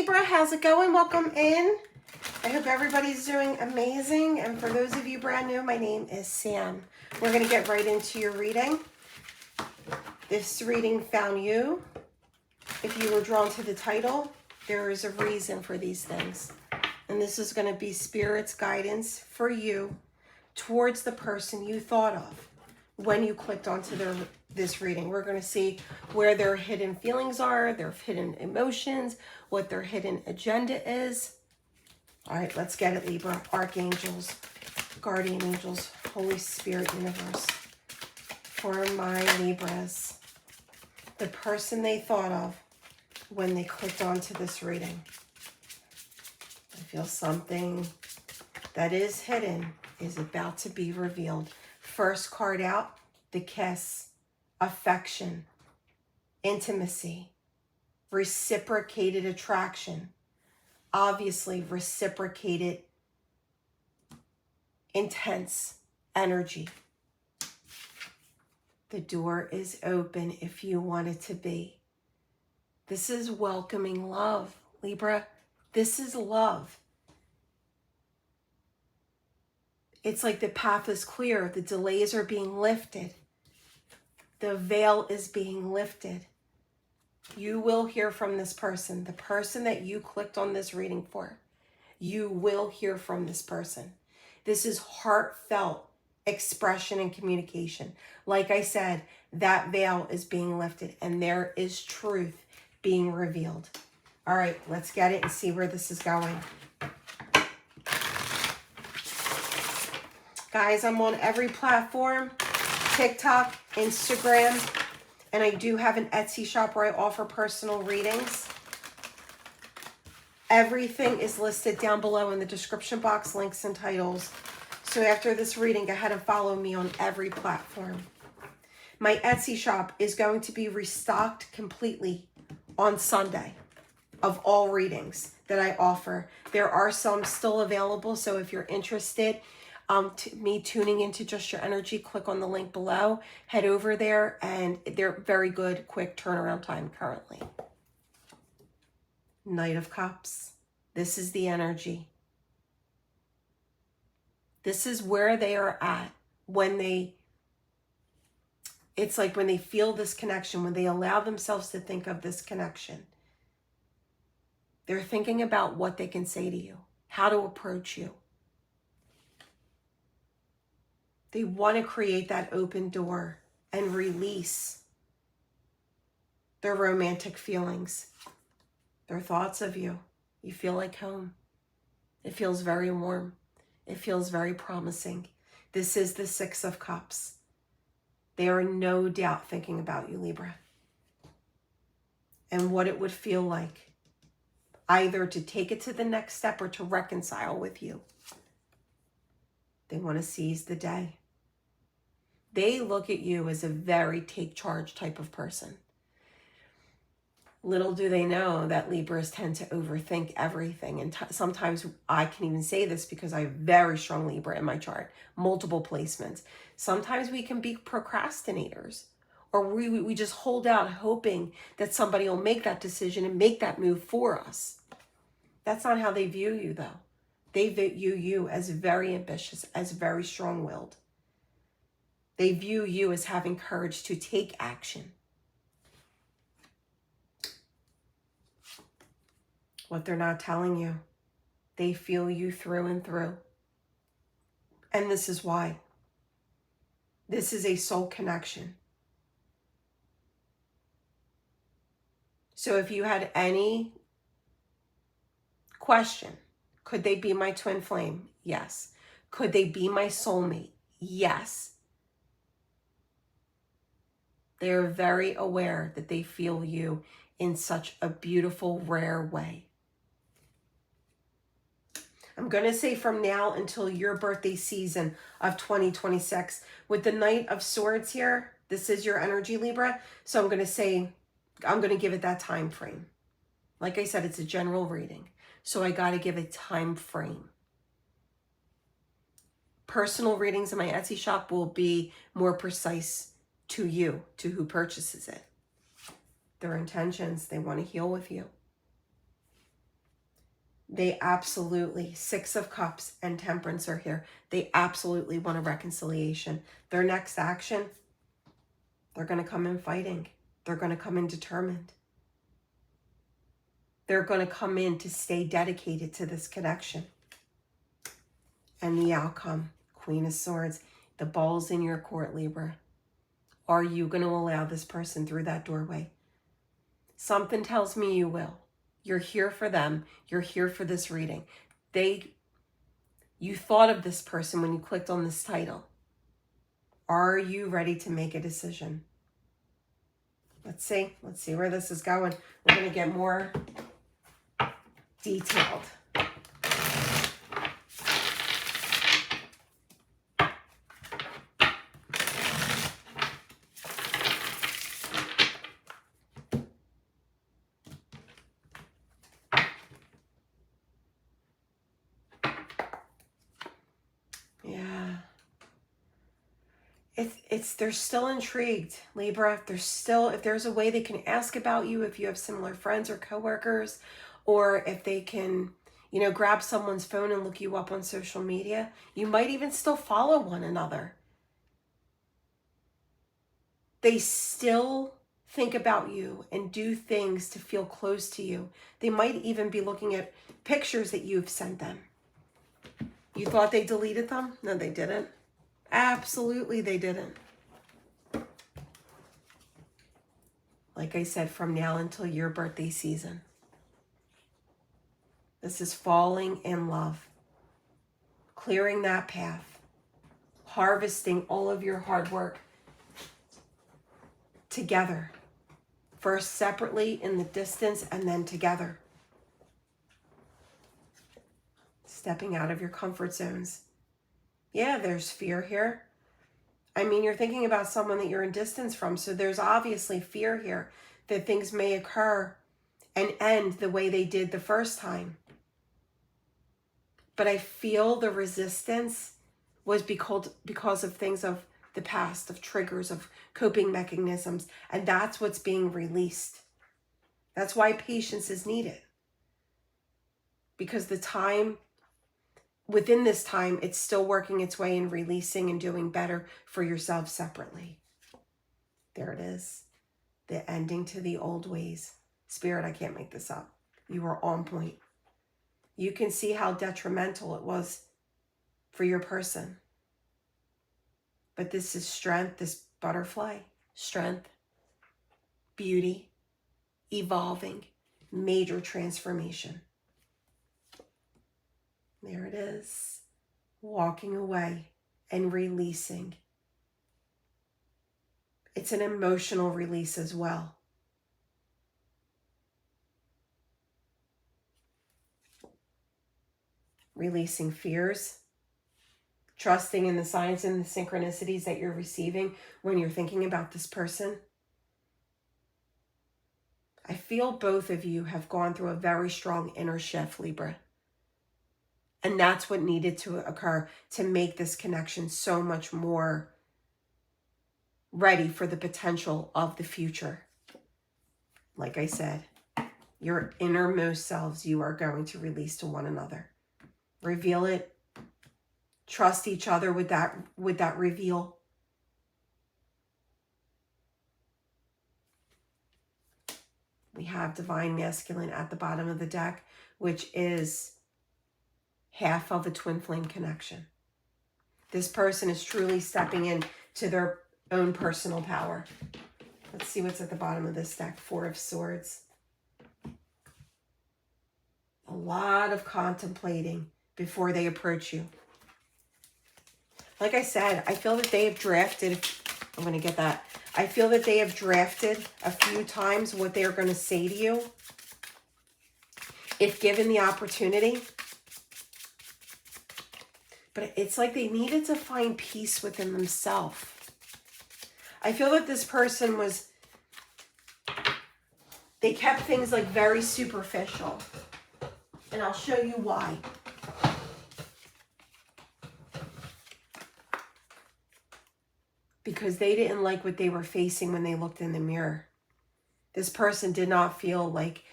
Libra, how's it going? Welcome in. I hope everybody's doing amazing. And for those of you brand new, my name is Sam. We're going to get right into your reading. This reading found you. If you were drawn to the title, there is a reason for these things. And this is going to be Spirit's guidance for you towards the person you thought of when you clicked onto this reading. We're going to see where their hidden feelings are, their hidden emotions, what their hidden agenda is. All right, let's get it, Libra. Archangels, guardian angels, Holy Spirit, universe. For my Libras, the person they thought of when they clicked onto this reading. I feel something that is hidden is about to be revealed. First card out, the kiss, affection, intimacy, reciprocated attraction, obviously reciprocated intense energy. The door is open if you want it to be. This is welcoming love, Libra. This is love. It's like the path is clear. The delays are being lifted. The veil is being lifted. You will hear from this person. The person that you clicked on this reading for. You will hear from this person. This is heartfelt expression and communication. Like I said, that veil is being lifted and there is truth being revealed. All right, let's get it and see where this is going. Guys, I'm on every platform, TikTok, Instagram, and I do have an Etsy shop where I offer personal readings. Everything is listed down below in the description box, links and titles. So after this reading, go ahead and follow me on every platform. My Etsy shop is going to be restocked completely on Sunday of all readings that I offer. There are some still available, so if you're interested, me tuning into Just Your Energy, click on the link below, head over there, and they're very good, quick turnaround time currently. Knight of Cups. This is the energy. This is where they are at when it's like when they feel this connection, when they allow themselves to think of this connection. They're thinking about what they can say to you, how to approach you. They want to create that open door and release their romantic feelings, their thoughts of you. You feel like home. It feels very warm. It feels very promising. This is the Six of Cups. They are no doubt thinking about you, Libra, and what it would feel like either to take it to the next step or to reconcile with you. They want to seize the day. They look at you as a very take charge type of person. Little do they know that Libras tend to overthink everything. And sometimes I can even say this because I have very strong Libra in my chart, multiple placements. Sometimes we can be procrastinators, or we just hold out hoping that somebody will make that decision and make that move for us. That's not how they view you, though. They view you as very ambitious, as very strong-willed. They view you as having courage to take action. What they're not telling you, they feel you through and through. And this is why. This is a soul connection. So if you had any question, could they be my twin flame? Yes. Could they be my soulmate? Yes. They are very aware that they feel you in such a beautiful, rare way. I'm going to say from now until your birthday season of 2026, with the Knight of Swords here, this is your energy, Libra. So I'm going to give it that time frame. Like I said, it's a general reading. So I got to give a time frame. Personal readings in my Etsy shop will be more precise to you, to who purchases it. Their intentions, they want to heal with you. They absolutely, Six of Cups and Temperance are here. They absolutely want a reconciliation. Their next action, they're going to come in fighting. They're going to come in determined. They're going to come in to stay dedicated to this connection. And the outcome, Queen of Swords, the ball's in your court, Libra. Are you going to allow this person through that doorway? Something tells me you will. You're here for them. You're here for this reading. You thought of this person when you clicked on this title. Are you ready to make a decision? Let's see. Let's see where this is going. We're going to get more detailed. Yeah. They're still intrigued, Libra. If there's a way they can ask about you, if you have similar friends or coworkers, or if they can, grab someone's phone and look you up on social media, you might even still follow one another. They still think about you and do things to feel close to you. They might even be looking at pictures that you've sent them. You thought they deleted them? No, they didn't. Absolutely, they didn't. Like I said, from now until your birthday season. This is falling in love. Clearing that path. Harvesting all of your hard work together. First separately in the distance and then together. Stepping out of your comfort zones. Yeah, there's fear here. I mean, you're thinking about someone that you're in distance from, so there's obviously fear here that things may occur and end the way they did the first time. But I feel the resistance was because of things of the past, of triggers, of coping mechanisms, and that's what's being released. That's why patience is needed. Because within this time, it's still working its way and releasing and doing better for yourself separately. There it is. The ending to the old ways. Spirit, I can't make this up. You are on point. You can see how detrimental it was for your person. But this is strength, this butterfly, strength, beauty, evolving, major transformation. There it is, walking away and releasing. It's an emotional release as well. Releasing fears, trusting in the signs and the synchronicities that you're receiving when you're thinking about this person. I feel both of you have gone through a very strong inner shift, Libra. And that's what needed to occur to make this connection so much more ready for the potential of the future. Like I said, your innermost selves you are going to release to one another. Reveal it. Trust each other with that reveal. We have Divine Masculine at the bottom of the deck, which is half of a twin flame connection. This person is truly stepping into their own personal power. Let's see what's at the bottom of this deck. Four of Swords. A lot of contemplating before they approach you. Like I said, I feel that they have drafted. I'm going to get that. I feel that they have drafted a few times what they are going to say to you if given the opportunity. But it's like they needed to find peace within themselves. I feel that this person they kept things like very superficial. And I'll show you why. Because they didn't like what they were facing when they looked in the mirror. This person did not feel like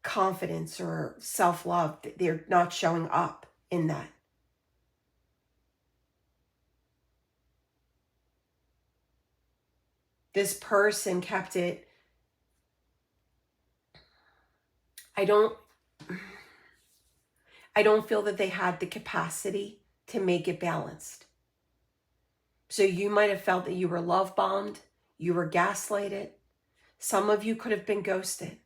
confidence or self-love. They're not showing up in that. This person kept it. I don't feel that they had the capacity to make it balanced. So you might have felt that you were love bombed, you were gaslighted. Some of you could have been ghosted,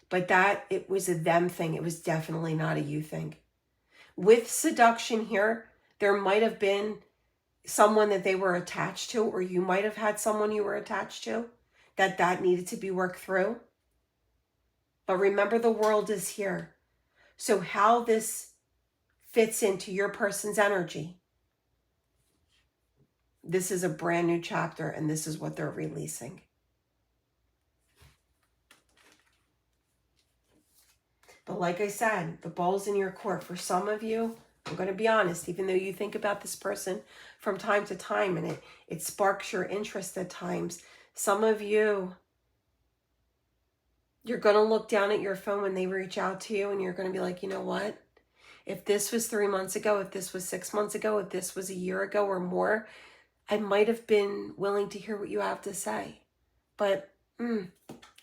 but that it was a them thing. It was definitely not a you thing. With seduction here, there might have been someone that they were attached to, or you might have had someone you were attached to that needed to be worked through. But remember, the world is here. So how this fits into your person's energy, this is a brand new chapter, and this is what they're releasing. But like I said, the ball's in your court. For some of you, I'm going to be honest, even though you think about this person from time to time and it sparks your interest at times, some of you, you're going to look down at your phone when they reach out to you and you're going to be like, you know what? If this was 3 months ago, if this was 6 months ago, if this was a year ago or more, I might have been willing to hear what you have to say. But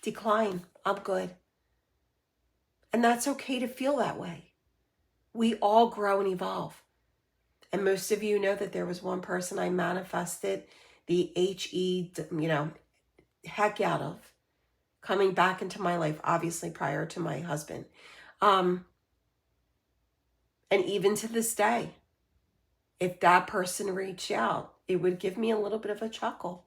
decline. I'm good. And that's okay to feel that way. We all grow and evolve. And most of you know that there was one person I manifested the heck out of coming back into my life, obviously prior to my husband. And even to this day, if that person reached out, it would give me a little bit of a chuckle.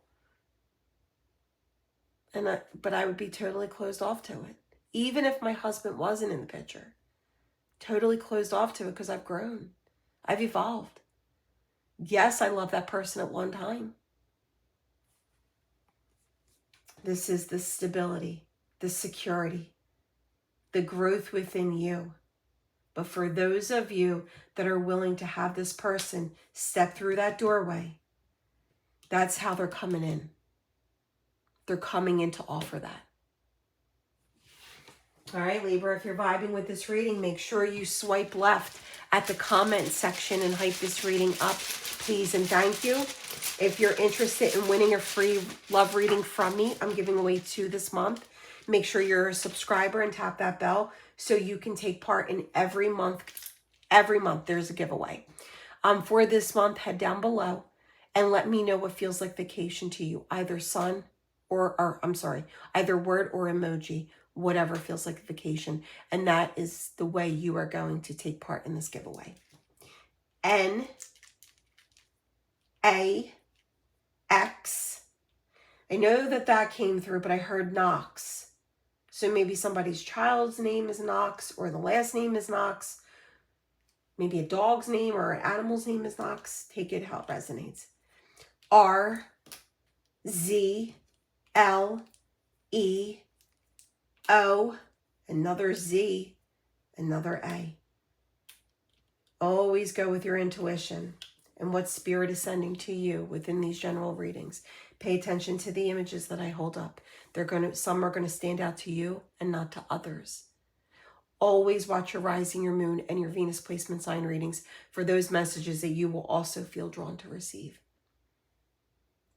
But I would be totally closed off to it. Even if my husband wasn't in the picture. Totally closed off to it because I've grown. I've evolved. Yes, I love that person at one time. This is the stability, the security, the growth within you. But for those of you that are willing to have this person step through that doorway, that's how they're coming in. They're coming in to offer that. All right, Libra, if you're vibing with this reading, make sure you swipe left at the comment section and hype this reading up, please and thank you. If you're interested in winning a free love reading from me, I'm giving away 2 this month. Make sure you're a subscriber and tap that bell so you can take part in every month. Every month there's a giveaway. For this month, head down below and let me know what feels like vacation to you, either sun either word or emoji, whatever feels like vacation. And that is the way you are going to take part in this giveaway. N-A-X. I know that came through, but I heard Knox. So maybe somebody's child's name is Knox, or the last name is Knox. Maybe a dog's name or an animal's name is Knox. Take it how it resonates. R-Z-L-E-O, another Z, another A. Always go with your intuition and what spirit is sending to you within these general readings. Pay attention to the images that I hold up. Some are going to stand out to you and not to others. Always watch your rising, your moon, and your Venus placement sign readings for those messages that you will also feel drawn to receive.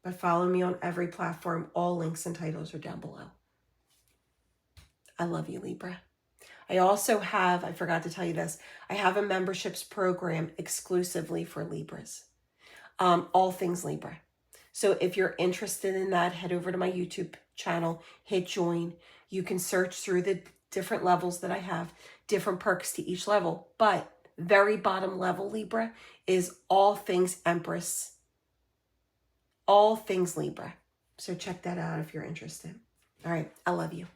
But follow me on every platform. All links and titles are down below. I love you, Libra. I also have, I forgot to tell you this, I have a memberships program exclusively for Libras. All things Libra. So if you're interested in that, head over to my YouTube channel, hit join. You can search through the different levels that I have, different perks to each level. But very bottom level Libra is all things Empress. All things Libra. So check that out if you're interested. All right. I love you.